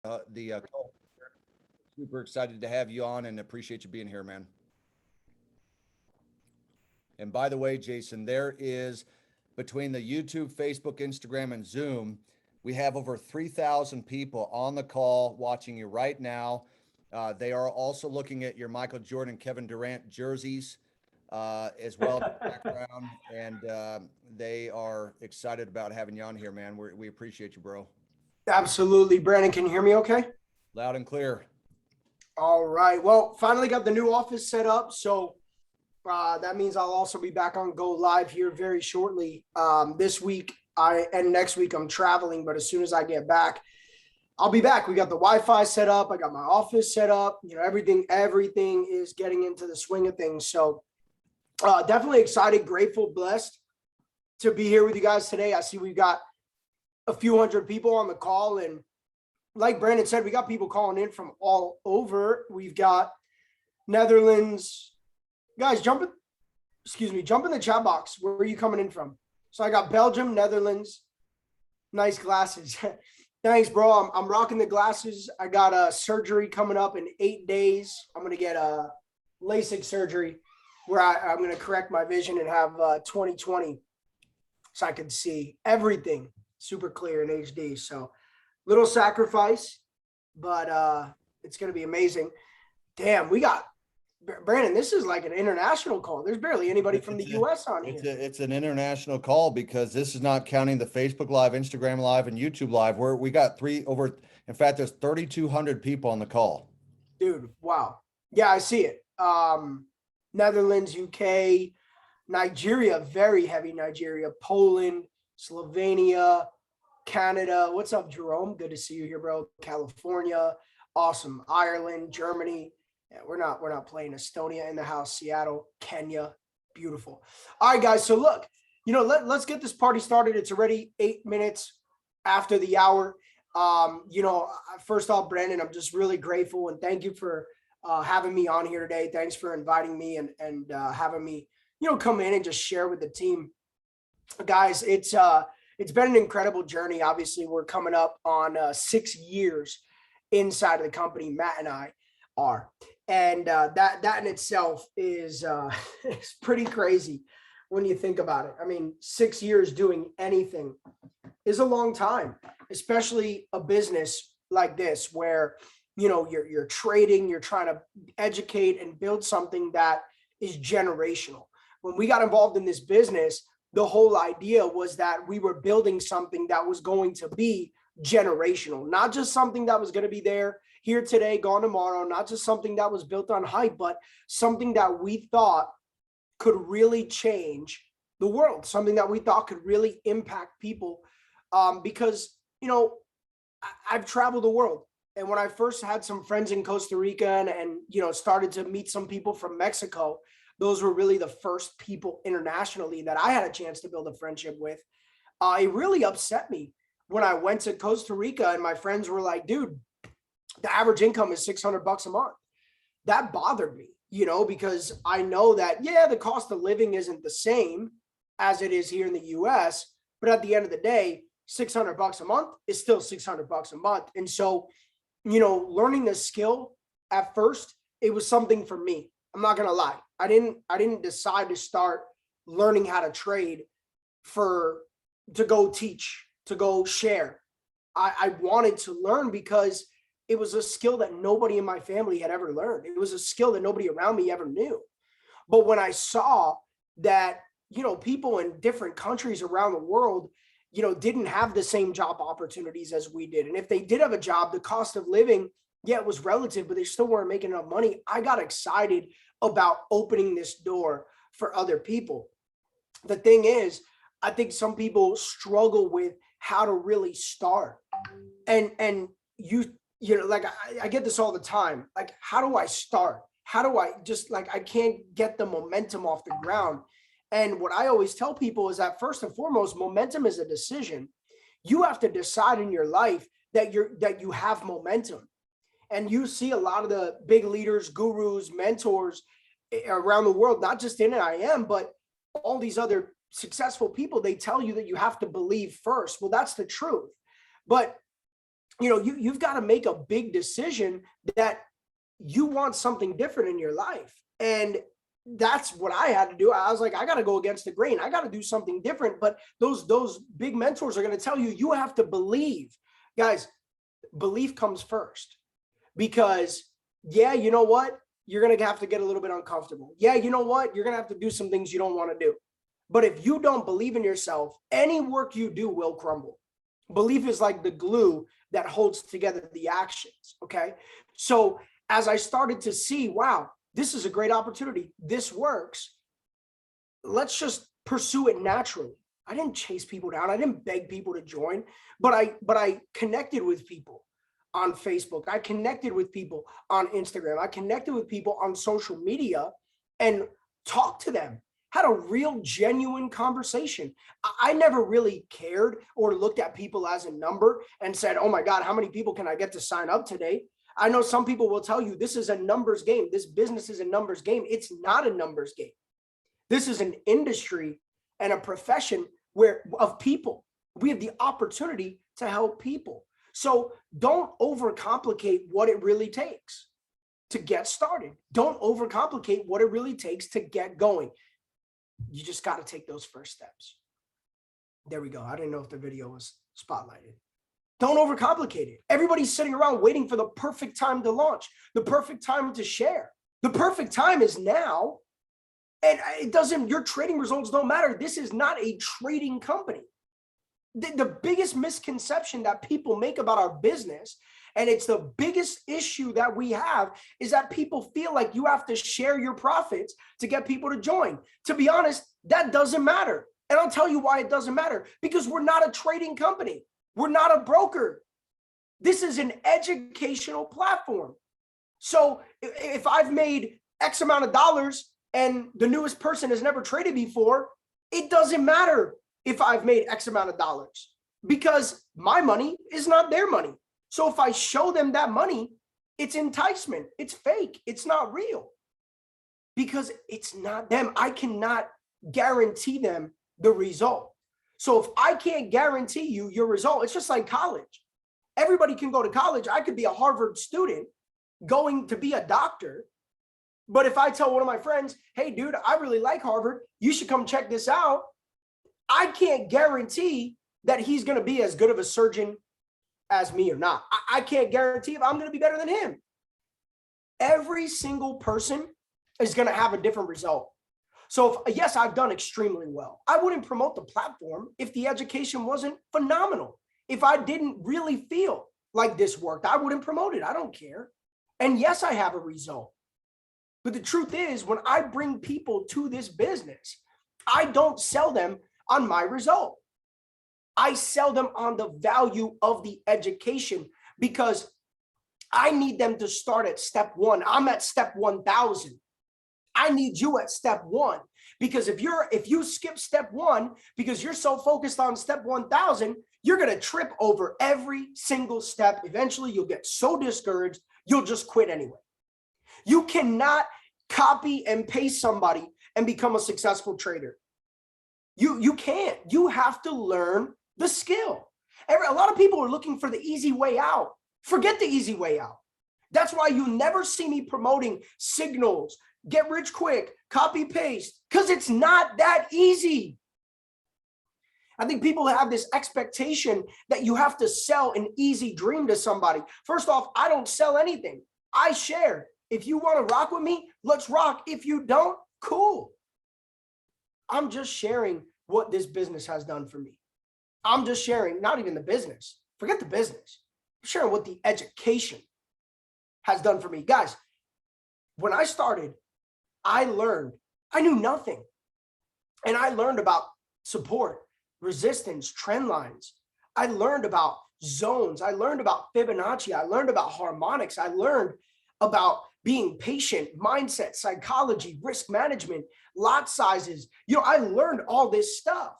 call. Super excited to have you on and appreciate you being here, man. And by the way, Jason, there is between the YouTube, Facebook, Instagram, and Zoom, we have over 3,000 people on the call watching you right now. They are also looking at your Michael Jordan, Kevin Durant jerseys as well in the background, and they are excited about having you on here, man. We appreciate you, bro. Absolutely. Brandon, can you hear me okay? Loud and clear. All right. Well, finally got the new office set up. So that means I'll also be back on Go Live here very shortly. This week and next week I'm traveling, but as soon as I get back, I'll be back. We got the Wi-Fi set up. I got my office set up. You know, everything is getting into the swing of things. So definitely excited, grateful, blessed to be here with you guys today. I see we've got a few hundred people on the call, and like Brandon said, we got people calling in from all over. We've got Netherlands. Guys, jump in the chat box. Where are you coming in from? So I got Belgium, Netherlands. Nice glasses. Thanks, bro. I'm rocking the glasses. I got a surgery coming up in 8 days. I'm going to get a LASIK surgery where I'm going to correct my vision and have 20/20 so I can see everything super clear in HD. So little sacrifice, but it's going to be amazing. Damn, we got Brandon, this is like an international call. There's barely anybody from the US on here. It's an international call because this is not counting the Facebook Live, Instagram Live, and YouTube Live, where we got in fact, there's 3,200 people on the call. Dude, wow. Yeah, I see it. Netherlands, UK, Nigeria, very heavy Nigeria, Poland, Slovenia, Canada. What's up, Jerome? Good to see you here, bro. California, awesome. Ireland, Germany. Yeah, we're not playing. Estonia in the house, Seattle, Kenya, beautiful. All right, guys. So look, let's get this party started. It's already 8 minutes after the hour. First off, Brandon, I'm just really grateful and thank you for having me on here today. Thanks for inviting me and having me, come in and just share with the team, guys. It's been an incredible journey. Obviously, we're coming up on 6 years inside of the company. Matt and I are. And that in itself is it's pretty crazy when you think about it. I mean, 6 years doing anything is a long time, especially a business like this where, you're trading, you're trying to educate and build something that is generational. When we got involved in this business, the whole idea was that we were building something that was going to be generational, not just something that was going to be there here today, gone tomorrow, not just something that was built on hype, but something that we thought could really change the world, something that we thought could really impact people. Because, I've traveled the world. And when I first had some friends in Costa Rica and started to meet some people from Mexico, those were really the first people internationally that I had a chance to build a friendship with. It really upset me when I went to Costa Rica and my friends were like, dude, the average income is $600 a month. That bothered me, because I know that, the cost of living isn't the same as it is here in the US, but at the end of the day, $600 a month is still $600 a month. And so, learning the skill at first, it was something for me. I'm not going to lie. I didn't decide to start learning how to trade to go teach, to go share. I wanted to learn because it was a skill that nobody in my family had ever learned. It was a skill that nobody around me ever knew. But when I saw that, people in different countries around the world, didn't have the same job opportunities as we did. And if they did have a job, the cost of living, it was relative, but they still weren't making enough money. I got excited about opening this door for other people. The thing is, I think some people struggle with how to really start. And I get this all the time. Like, how do I start? How do I I can't get the momentum off the ground. And what I always tell people is that first and foremost, momentum is a decision. You have to decide in your life that you have momentum. And you see a lot of the big leaders, gurus, mentors around the world, not just in IM, but all these other successful people, they tell you that you have to believe first. Well, that's the truth. But you've got to make a big decision that you want something different in your life. And that's what I had to do. I was like, I got to go against the grain. I got to do something different. But those big mentors are going to tell you, you have to believe. Guys, belief comes first, because yeah, you know what? You're going to have to get a little bit uncomfortable. Yeah, you know what? You're going to have to do some things you don't want to do. But if you don't believe in yourself, any work you do will crumble. Belief is like the glue that holds together the actions. Okay. So as I started to see, wow, this is a great opportunity, this works, let's just pursue it naturally. I didn't chase people down. I didn't beg people to join, but I connected with people on Facebook. I connected with people on Instagram. I connected with people on social media and talked to them, had a real genuine conversation. I never really cared or looked at people as a number and said, oh my God, how many people can I get to sign up today? I know some people will tell you this is a numbers game. This business is a numbers game. It's not a numbers game. This is an industry and a profession of people. We have the opportunity to help people. So don't overcomplicate what it really takes to get started. Don't overcomplicate what it really takes to get going. You just got to take those first steps. There we go. I didn't know if the video was spotlighted. Don't overcomplicate it. Everybody's sitting around waiting for the perfect time to launch, the perfect time to share. The perfect time is now. And it doesn't, your trading results don't matter. This is not a trading company. The biggest misconception that people make about our business, and it's the biggest issue that we have, is that people feel like you have to share your profits to get people to join. To be honest, that doesn't matter. And I'll tell you why it doesn't matter. Because we're not a trading company. We're not a broker. This is an educational platform. So if I've made X amount of dollars and the newest person has never traded before, it doesn't matter if I've made X amount of dollars, because my money is not their money. So if I show them that money, it's enticement. It's fake. It's not real, because it's not them. I cannot guarantee them the result. So if I can't guarantee you your result, it's just like college. Everybody can go to college. I could be a Harvard student going to be a doctor. But if I tell one of my friends, hey, dude, I really like Harvard, you should come check this out, I can't guarantee that he's going to be as good of a surgeon as me or not. I can't guarantee if I'm going to be better than him. Every single person is going to have a different result. So if, yes, I've done extremely well. I wouldn't promote the platform if the education wasn't phenomenal. If I didn't really feel like this worked, I wouldn't promote it. I don't care. And yes, I have a result. But the truth is, when I bring people to this business, I don't sell them on my result. I sell them on the value of the education, because I need them to start at step one. I'm at step 1,000. I need you at step one, because if you skip step one because you're so focused on step 1,000, you're going to trip over every single step. Eventually, you'll get so discouraged, you'll just quit anyway. You cannot copy and paste somebody and become a successful trader. You can't. You have to learn the skill. A lot of people are looking for the easy way out. Forget the easy way out. That's why you never see me promoting signals, get rich quick, copy paste, because it's not that easy. I think people have this expectation that you have to sell an easy dream to somebody. First off, I don't sell anything. I share. If you want to rock with me, let's rock. If you don't, cool. I'm just sharing what this business has done for me. I'm just sharing, not even the business. Forget the business. I'm sharing what the education has done for me. Guys, when I started, I knew nothing. And I learned about support, resistance, trend lines. I learned about zones. I learned about Fibonacci. I learned about harmonics. I learned about being patient, mindset, psychology, risk management, lot sizes. I learned all this stuff.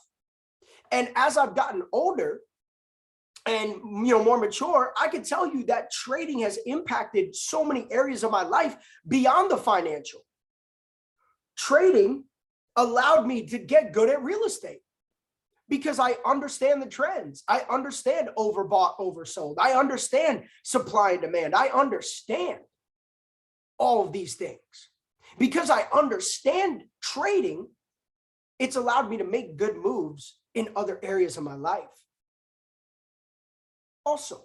And as I've gotten older and more mature, I can tell you that trading has impacted so many areas of my life beyond the financial. Trading allowed me to get good at real estate. because I understand the trends. I understand overbought, oversold. I understand supply and demand. I understand all of these things. Because I understand trading, it's allowed me to make good moves in other areas of my life. Also,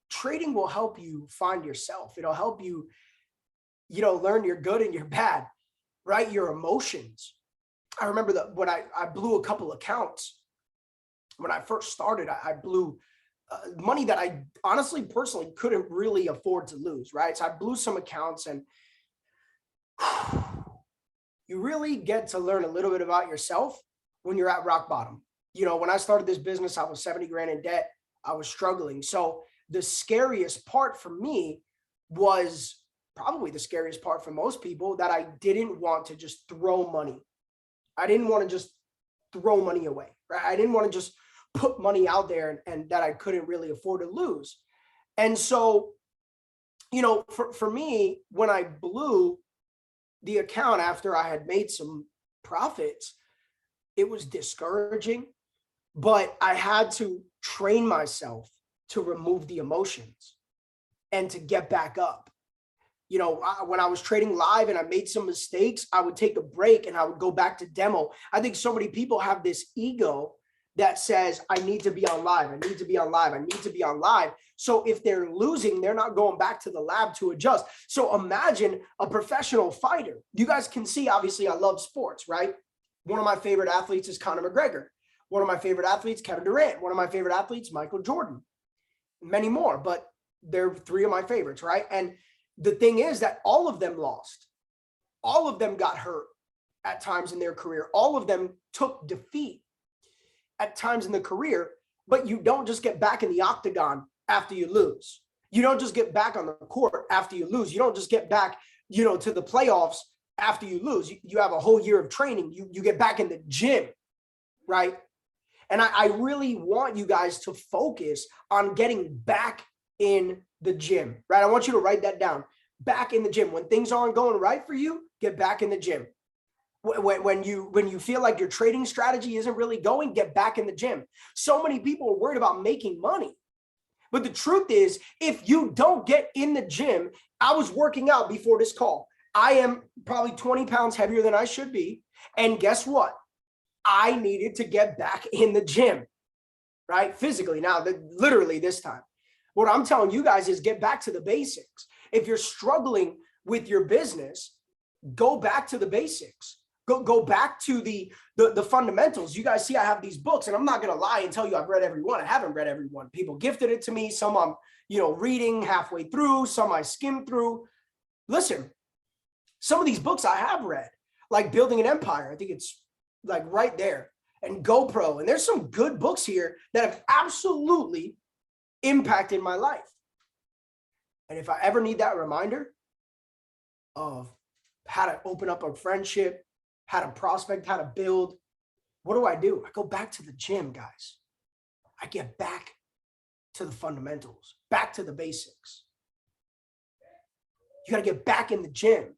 trading will help you find yourself. It'll help you, learn your good and your bad, right? Your emotions. I remember that when I blew a couple accounts. When I first started, I blew money that I honestly, personally couldn't really afford to lose, right? So I blew some accounts, and you really get to learn a little bit about yourself when you're at rock bottom. When I started this business, I was 70 grand in debt. I was struggling. So the scariest part for me was probably the scariest part for most people, that I didn't want to just throw money. I didn't want to just throw money away, right? I didn't want to just put money out there and that I couldn't really afford to lose. And so, for me, when I blew the account after I had made some profits, it was discouraging, but I had to train myself to remove the emotions and to get back up. When I was trading live and I made some mistakes, I would take a break and I would go back to demo. I think so many people have this ego that says, I need to be on live. I need to be on live. I need to be on live. So if they're losing, they're not going back to the lab to adjust. So imagine a professional fighter. You guys can see, obviously, I love sports, right? One of my favorite athletes is Conor McGregor. One of my favorite athletes, Kevin Durant. One of my favorite athletes, Michael Jordan. Many more, but they're three of my favorites, right? And the thing is that all of them lost. All of them got hurt at times in their career. All of them took defeat at times in the career, but you don't just get back in the octagon after you lose. You don't just get back on the court after you lose. You don't just get back, to the playoffs after you lose. You have a whole year of training. You get back in the gym, right? And I really want you guys to focus on getting back in the gym, right? I want you to write that down. Back in the gym. When things aren't going right for you, get back in the gym. When you feel like your trading strategy isn't really going, get back in the gym. So many people are worried about making money. But the truth is, if you don't get in the gym, I was working out before this call. I am probably 20 pounds heavier than I should be. And guess what? I needed to get back in the gym, right? Physically, now, literally this time. What I'm telling you guys is get back to the basics. If you're struggling with your business, go back to the basics. Go back to the fundamentals. You guys see, I have these books, and I'm not going to lie and tell you I've read every one. I haven't read every one. People gifted it to me. Some I'm, reading halfway through. Some I skimmed through. Listen, some of these books I have read, like Building an Empire. I think it's like right there, and GoPro. And there's some good books here that have absolutely impacted my life. And if I ever need that reminder of how to open up a friendship, how to prospect, how to build, what do? I go back to the gym, guys. I get back to the fundamentals, back to the basics. You got to get back in the gym.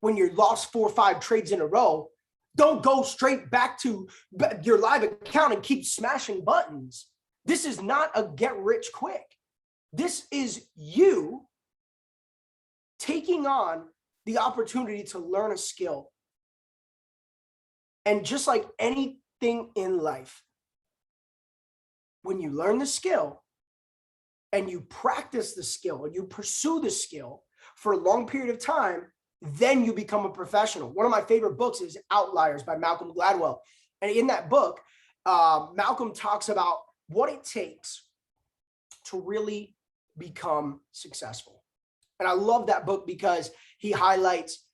When you lost 4 or 5 trades in a row, don't go straight back to your live account and keep smashing buttons. This is not a get rich quick. This is you taking on the opportunity to learn a skill. And just like anything in life, when you learn the skill and you practice the skill and you pursue the skill for a long period of time, then you become a professional. One of my favorite books is Outliers by Malcolm Gladwell. And in that book, Malcolm talks about what it takes to really become successful. And I love that book because he highlights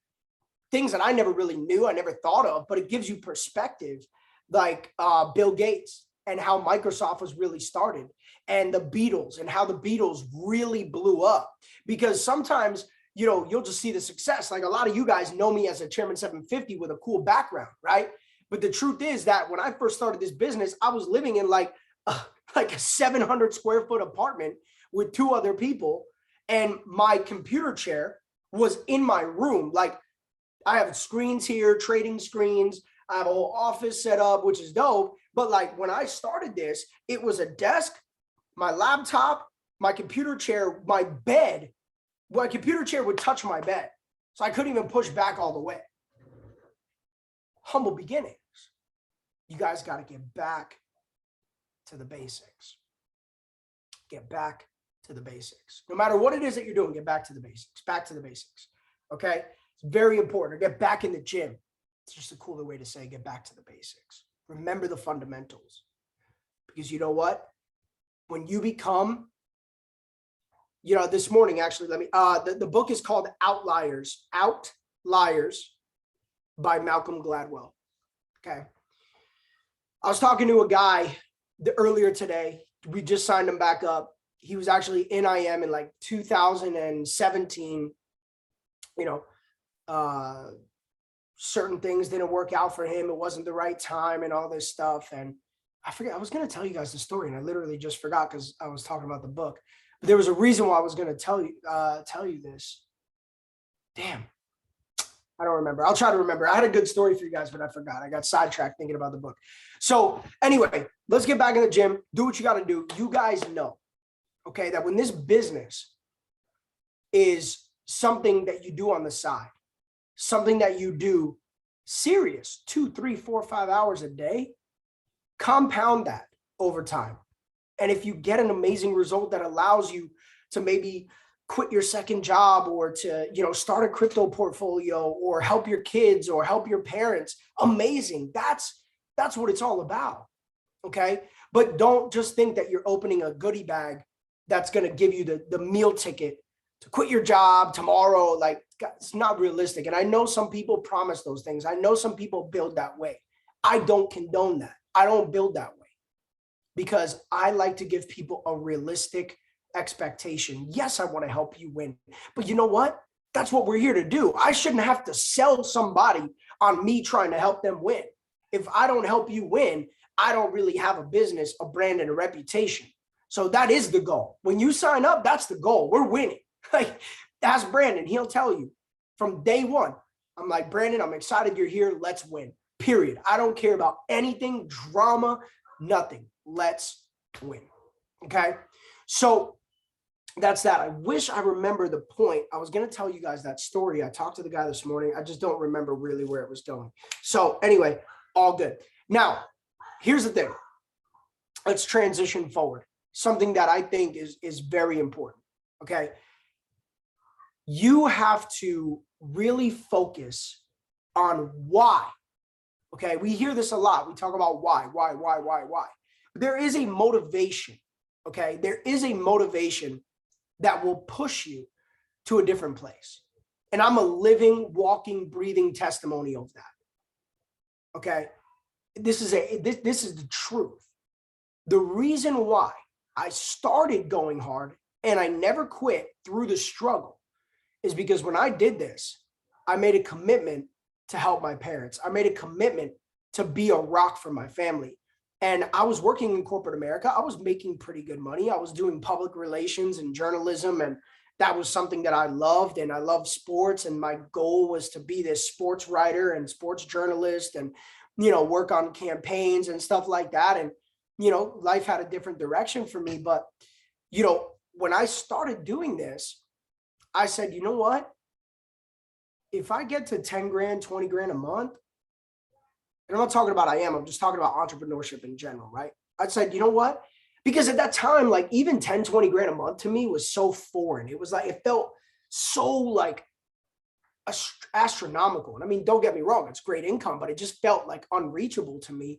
things that I never really knew, I never thought of, but it gives you perspective, like Bill Gates and how Microsoft was really started, and the Beatles and how the Beatles really blew up. Because sometimes, you'll just see the success. Like a lot of you guys know me as a Chairman 750 with a cool background, right? But the truth is that when I first started this business, I was living in like a 700 square foot apartment with 2 other people. And my computer chair was in my room. Like, I have screens here, trading screens. I have a whole office set up, which is dope. But like when I started this, it was a desk, my laptop, my computer chair, my bed. My computer chair would touch my bed. So I couldn't even push back all the way. Humble beginnings. You guys got to get back to the basics. Get back to the basics. No matter what it is that you're doing, get back to the basics. Back to the basics. Okay? It's very important. Or get back in the gym. It's just a cooler way to say get back to the basics. Remember the fundamentals. Because you know what? When you become, this morning, actually, the book is called Outliers by Malcolm Gladwell. Okay. I was talking to a guy earlier today. We just signed him back up. He was actually in IM in like 2017. Certain things didn't work out for him. It wasn't the right time and all this stuff. And I forget, I was going to tell you guys the story and I literally just forgot because I was talking about the book. But there was a reason why I was going to tell you this. Damn. I don't remember. I'll try to remember. I had a good story for you guys, but I forgot. I got sidetracked thinking about the book. So anyway, let's get back in the gym. Do what you got to do. You guys know, okay, that when this business is something that you do on the side, something that you do serious, 2, 3, 4, 5 hours a day, compound that over time. And if you get an amazing result that allows you to maybe quit your second job or to, start a crypto portfolio or help your kids or help your parents, amazing. That's what it's all about. Okay. But don't just think that you're opening a goodie bag that's going to give you the meal ticket to quit your job tomorrow. Like, it's not realistic. And I know some people promise those things. I know some people build that way. I don't condone that. I don't build that way because I like to give people a realistic expectation. Yes, I want to help you win, but you know what? That's what we're here to do. I shouldn't have to sell somebody on me trying to help them win. If I don't help you win, I don't really have a business, a brand, and a reputation. So that is the goal. When you sign up, that's the goal. We're winning. Like, ask Brandon. He'll tell you from day one. I'm like, Brandon, I'm excited you're here. Let's win. Period. I don't care about anything, drama, nothing. Let's win. Okay. So that's that. I wish I remember the point. I was going to tell you guys that story. I talked to the guy this morning. I just don't remember really where it was going. So anyway, all good. Now, here's the thing. Let's transition forward. Something that I think is very important. Okay. You have to really focus on why. Okay. We hear this a lot. We talk about why. But there is a motivation. Okay. There is a motivation that will push you to a different place. And I'm a living, walking, breathing testimony of that. Okay. This is the truth. The reason why I started going hard and I never quit through the struggle is because when I did this, I made a commitment to help my parents. I made a commitment to be a rock for my family. And I was working in corporate America. I was making pretty good money. I was doing public relations and journalism. And that was something that I loved. And I loved sports. And my goal was to be this sports writer and sports journalist and, work on campaigns and stuff like that. And, life had a different direction for me. But, when I started doing this, I said, you know what? If I get to 10 grand, 20 grand a month, and I'm not talking about I'm just talking about entrepreneurship in general, right? I said, you know what? Because at that time, like even 10, 20 grand a month to me was so foreign. It was like, it felt so like astronomical. And I mean, don't get me wrong, it's great income, but it just felt like unreachable to me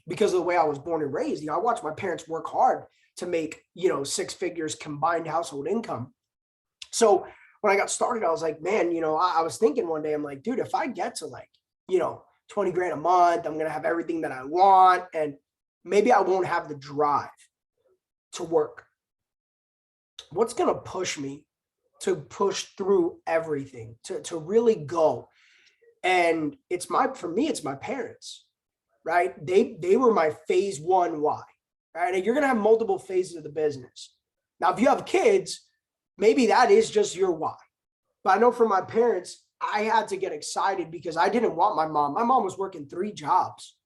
because of the way I was born and raised. I watched my parents work hard to make, 6 figures combined household income. So when I got started, I was like, man, I was thinking one day, I'm like, dude, if I get to like, 20 grand a month, I'm going to have everything that I want. And maybe I won't have the drive to work. What's going to push me to push through everything, to really go? And for me, it's my parents, right? They were my phase 1 why, right? And you're going to have multiple phases of the business. Now, if you have kids, maybe that is just your why. But I know for my parents, I had to get excited because I didn't want my mom. My mom was working 3 jobs.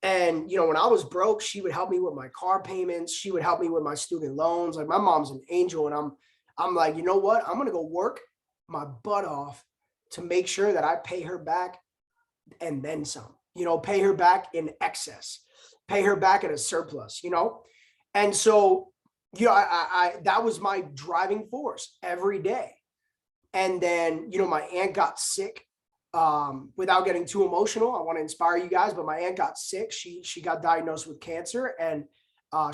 And, when I was broke, she would help me with my car payments. She would help me with my student loans. Like, my mom's an angel. And I'm like, you know what? I'm going to go work my butt off to make sure that I pay her back and then some, pay her back in excess, pay her back in a surplus, And so, I that was my driving force every day. And then, my aunt got sick. Without getting too emotional, I want to inspire you guys, but my aunt got sick. She got diagnosed with cancer, and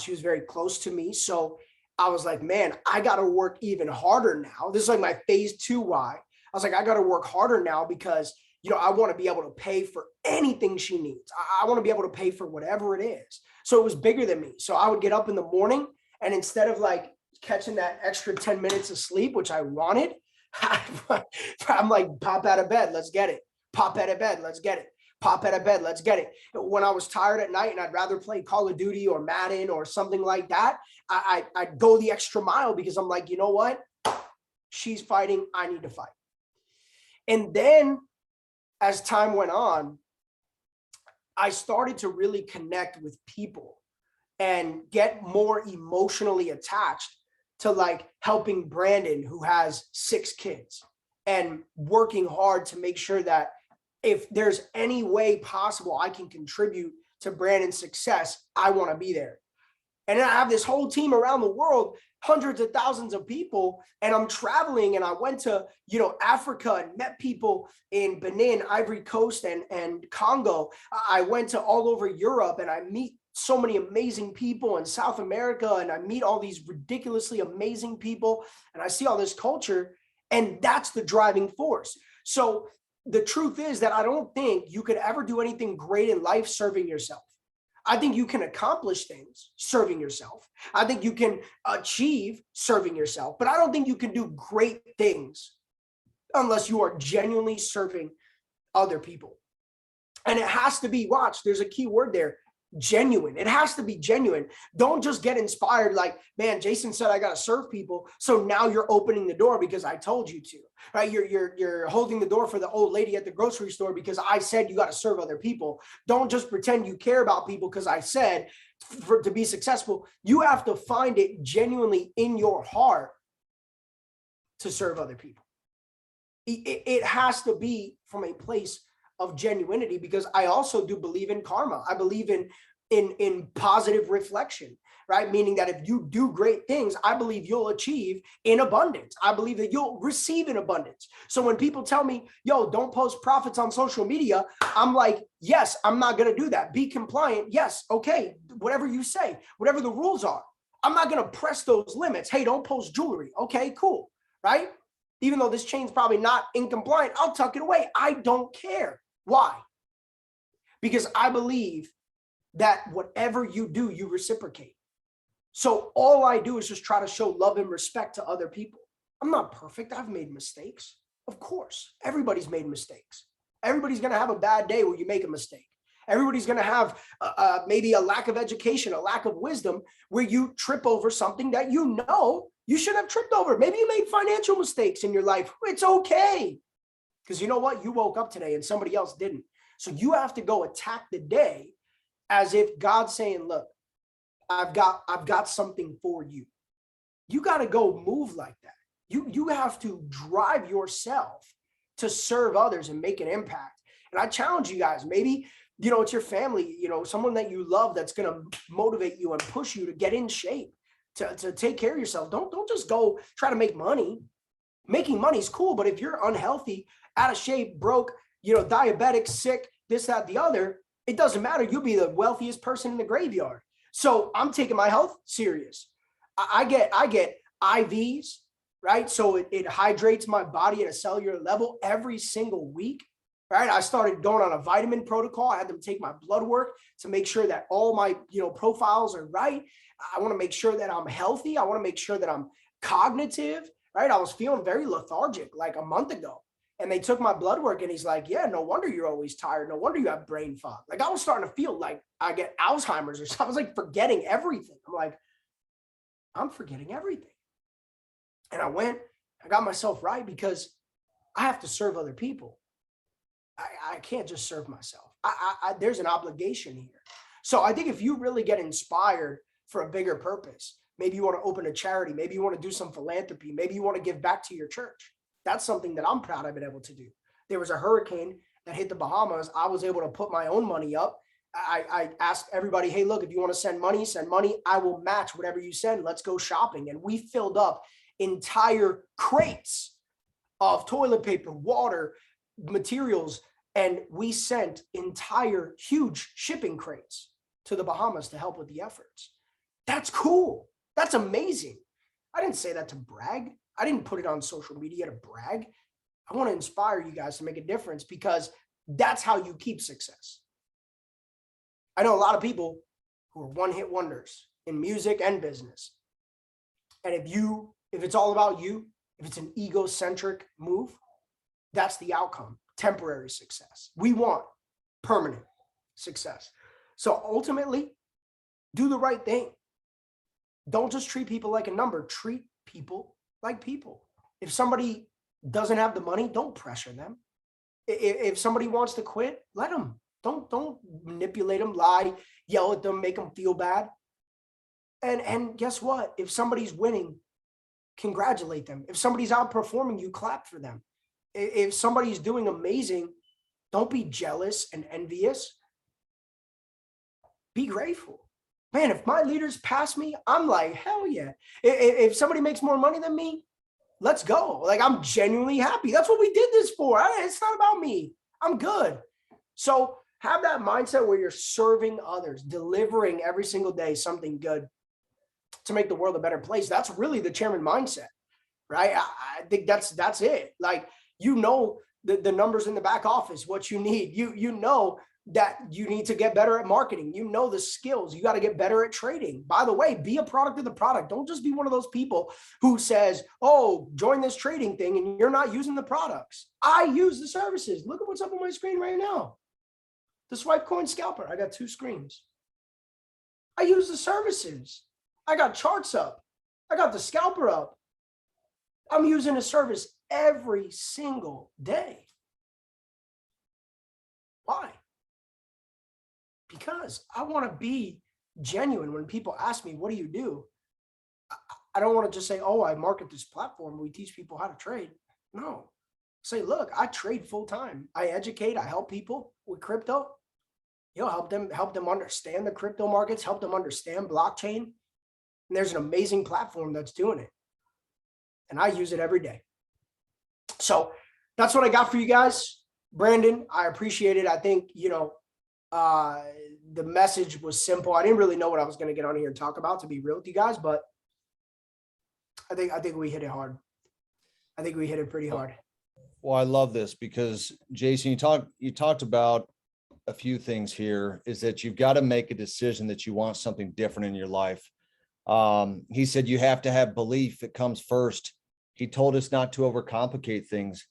she was very close to me. So I was like, man, I got to work even harder now. This is like my phase 2 why. I was like, I got to work harder now because, I want to be able to pay for anything she needs. I want to be able to pay for whatever it is. So it was bigger than me. So I would get up in the morning, and instead of like catching that extra 10 minutes of sleep, which I wanted, I'm like, pop out of bed, let's get it. Pop out of bed, let's get it. Pop out of bed, let's get it. When I was tired at night and I'd rather play Call of Duty or Madden or something like that, I'd go the extra mile because I'm like, you know what? She's fighting, I need to fight. And then as time went on, I started to really connect with people and get more emotionally attached to like helping Brandon, who has 6 kids, and working hard to make sure that if there's any way possible I can contribute to Brandon's success, I want to be there. And then I have this whole team around the world, hundreds of thousands of people, and I'm traveling, and I went to, Africa and met people in Benin, Ivory Coast, and Congo. I went to all over Europe, and I meet so many amazing people in South America, and I meet all these ridiculously amazing people, and I see all this culture, and that's the driving force. So the truth is that I don't think you could ever do anything great in life serving yourself. I think you can accomplish things serving yourself. I think you can achieve serving yourself, but I don't think you can do great things unless you are genuinely serving other people. And it has to be, watch, there's a key word there, genuine. It has to be genuine. Don't just get inspired like, man, Jason said I got to serve people, so now you're opening the door because I told you to, right? You're holding the door for the old lady at the grocery store because I said you got to serve other people. Don't just pretend you care about people because I said to be successful. You have to find it genuinely in your heart to serve other people. It has to be from a place of genuinity, because I also do believe in karma. I believe in positive reflection, right? Meaning that if you do great things, I believe you'll achieve in abundance. I believe that you'll receive in abundance. So when people tell me, yo, don't post profits on social media, I'm like, yes, I'm not going to do that. Be compliant. Yes. Okay. Whatever you say, whatever the rules are, I'm not going to press those limits. Hey, don't post jewelry. Okay, cool. Right? Even though this chain's probably not in compliant, I'll tuck it away. I don't care. Why? Because I believe that whatever you do, you reciprocate. So all I do is just try to show love and respect to other people. I'm not perfect. I've made mistakes. Of course, everybody's made mistakes. Everybody's going to have a bad day where you make a mistake. Everybody's going to have maybe a lack of education, a lack of wisdom, where you trip over something that you shouldn't have tripped over. Maybe you made financial mistakes in your life. It's okay. Because you know what? You woke up today and somebody else didn't. So you have to go attack the day as if God's saying, look, I've got something for you. You got to go move like that. You have to drive yourself to serve others and make an impact. And I challenge you guys, maybe, it's your family, someone that you love that's going to motivate you and push you to get in shape, to take care of yourself. Don't just go try to make money. Making money is cool, but if you're unhealthy, out of shape, broke, diabetic, sick, this, that, the other, it doesn't matter. You'll be the wealthiest person in the graveyard. So I'm taking my health serious. I get IVs, right? So it hydrates my body at a cellular level every single week, right? I started going on a vitamin protocol. I had them take my blood work to make sure that all my, profiles are right. I want to make sure that I'm healthy. I want to make sure that I'm cognitive, right? I was feeling very lethargic like a month ago. And they took my blood work and he's like, yeah, no wonder you're always tired. No wonder you have brain fog. Like I was starting to feel like I get Alzheimer's or something. I was like forgetting everything. I'm like, I'm forgetting everything. And I got myself right because I have to serve other people. I can't just serve myself. There's an obligation here. So I think if you really get inspired for a bigger purpose, maybe you want to open a charity, maybe you want to do some philanthropy, maybe you want to give back to your church. That's something that I'm proud of being able to do. There was a hurricane that hit the Bahamas. I was able to put my own money up. I asked everybody, hey, look, if you want to send money, send money. I will match whatever you send. Let's go shopping. And we filled up entire crates of toilet paper, water, materials, and we sent entire huge shipping crates to the Bahamas to help with the efforts. That's cool. That's amazing. I didn't say that to brag. I didn't put it on social media to brag. I want to inspire you guys to make a difference, because that's how you keep success. I know a lot of people who are one-hit wonders in music and business. And if it's all about you, if it's an egocentric move, that's the outcome. Temporary success. We want permanent success. So ultimately, do the right thing. Don't just treat people like a number. Treat people like people. If somebody doesn't have the money, don't pressure them. If somebody wants to quit, let them. Don't manipulate them, lie, yell at them, make them feel bad. And guess what? If somebody's winning, congratulate them. If somebody's outperforming you, clap for them. If somebody's doing amazing, don't be jealous and envious. Be grateful. Man, if my leaders pass me, I'm like, hell yeah. If somebody makes more money than me, let's go. Like, I'm genuinely happy. That's what we did this for. It's not about me. I'm good. So have that mindset where you're serving others, delivering every single day something good to make the world a better place. That's really the chairman mindset, right? I think that's it. Like, the numbers in the back office, what you need. You know that you need to get better at marketing. You know the skills. You got to get better at trading. By the way, be a product of the product. Don't just be one of those people who says, oh, join this trading thing, and you're not using the products. I use the services. Look at what's up on my screen right now. The Swipe Coin Scalper. I got 2 screens. I use the services. I got charts up. I got the scalper up. I'm using a service every single day. Why? Because I want to be genuine. When people ask me, what do you do? I don't want to just say, oh, I market this platform. We teach people how to trade. No. Say, look, I trade full time. I educate. I help people with crypto. Help them understand the crypto markets, help them understand blockchain. And there's an amazing platform that's doing it. And I use it every day. So that's what I got for you guys. Brandon, I appreciate it. I think, the message was simple. I didn't really know what I was going to get on here and talk about, to be real with you guys, but I think we hit it hard. I think we hit it pretty hard. Well, I love this because, Jason, you talked about a few things here, is that you've got to make a decision that you want something different in your life. He said you have to have belief. It comes first. He told us not to overcomplicate things.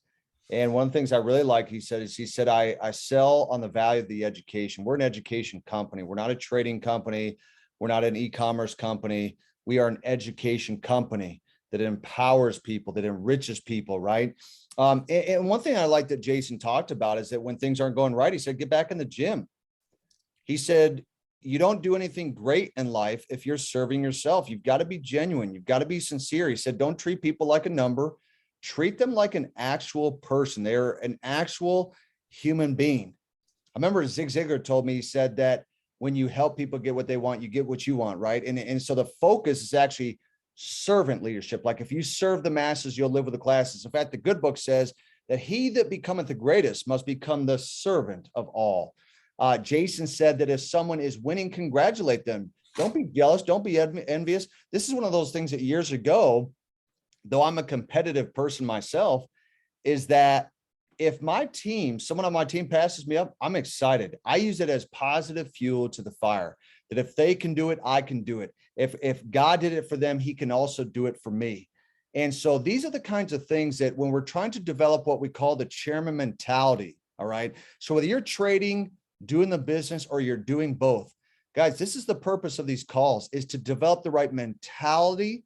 And one of the things I really like, he said, I sell on the value of the education. We're an education company. We're not a trading company. We're not an e-commerce company. We are an education company that empowers people, that enriches people, right? And one thing I like that Jason talked about is that when things aren't going right, he said, get back in the gym. He said, you don't do anything great in life if you're serving yourself. You've got to be genuine. You've got to be sincere. He said, don't treat people like a number. Treat them like an actual person. They're an actual human being. I remember Zig Ziglar told me, he said that when you help people get what they want, you get what you want, right? And so the focus is actually servant leadership. Like, if you serve the masses, you'll live with the classes. In fact, the good book says that he that becometh the greatest must become the servant of all. Jason said that if someone is winning, congratulate them. Don't be jealous. Don't be envious. This is one of those things that years ago, though I'm a competitive person myself, is that if someone on my team passes me up, I'm excited. I use it as positive fuel to the fire, that if they can do it, I can do it. If God did it for them, he can also do it for me. And so these are the kinds of things that when we're trying to develop what we call the chairman mentality, all right? So whether you're trading, doing the business, or you're doing both, guys, this is the purpose of these calls, is to develop the right mentality,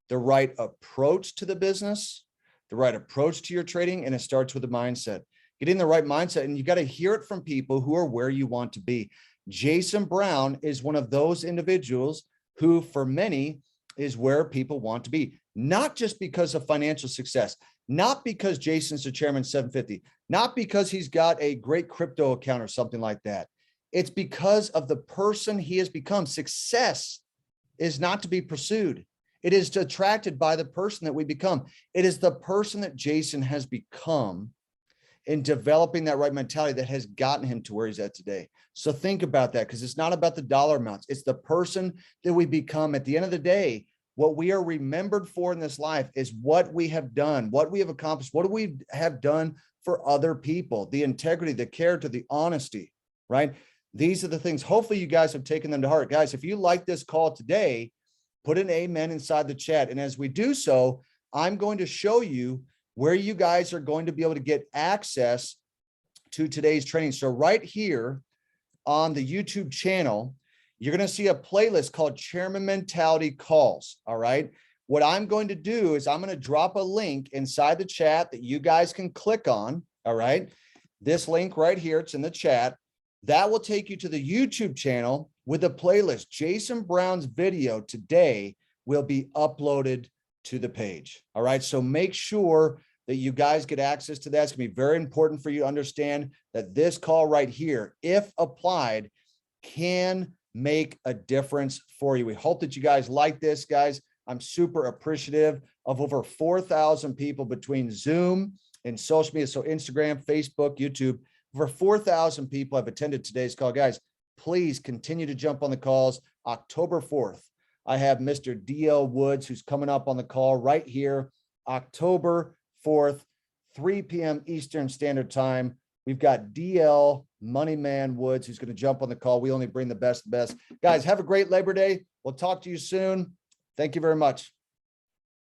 the right approach to the business, the right approach to your trading, and it starts with the mindset. Getting the right mindset, and you got to hear it from people who are where you want to be. Jason Brown is one of those individuals who, for many, is where people want to be, not just because of financial success, not because Jason's the chairman 750, not because he's got a great crypto account or something like that. It's because of the person he has become. Success is not to be pursued. It is attracted by the person that we become. It is the person that Jason has become in developing that right mentality that has gotten him to where he's at today. So think about that, because it's not about the dollar amounts. It's the person that we become. At the end of the day, what we are remembered for in this life is what we have done, what we have accomplished, what we have done for other people, the integrity, the character, the honesty, right? These are the things. Hopefully you guys have taken them to heart. Guys, if you like this call today, put an amen inside the chat. And as we do so, I'm going to show you where you guys are going to be able to get access to today's training. So right here on the YouTube channel, you're going to see a playlist called Chairman Mentality Calls. All right. What I'm going to do is I'm going to drop a link inside the chat that you guys can click on. All right. This link right here, it's in the chat. That will take you to the YouTube channel with a playlist. Jason Brown's video today will be uploaded to the page. All right. So make sure that you guys get access to that. It's going to be very important for you to understand that this call right here, if applied, can make a difference for you. We hope that you guys like this, guys. I'm super appreciative of over 4,000 people between Zoom and social media. So Instagram, Facebook, YouTube, over 4,000 people have attended today's call. Guys, please continue to jump on the calls. October 4th, I have Mr. DL Woods, who's coming up on the call right here, October 4th, 3 p.m. Eastern Standard Time. We've got DL Moneyman Woods, who's going to jump on the call. We only bring the best. Guys, have a great Labor Day. We'll talk to you soon. Thank you very much.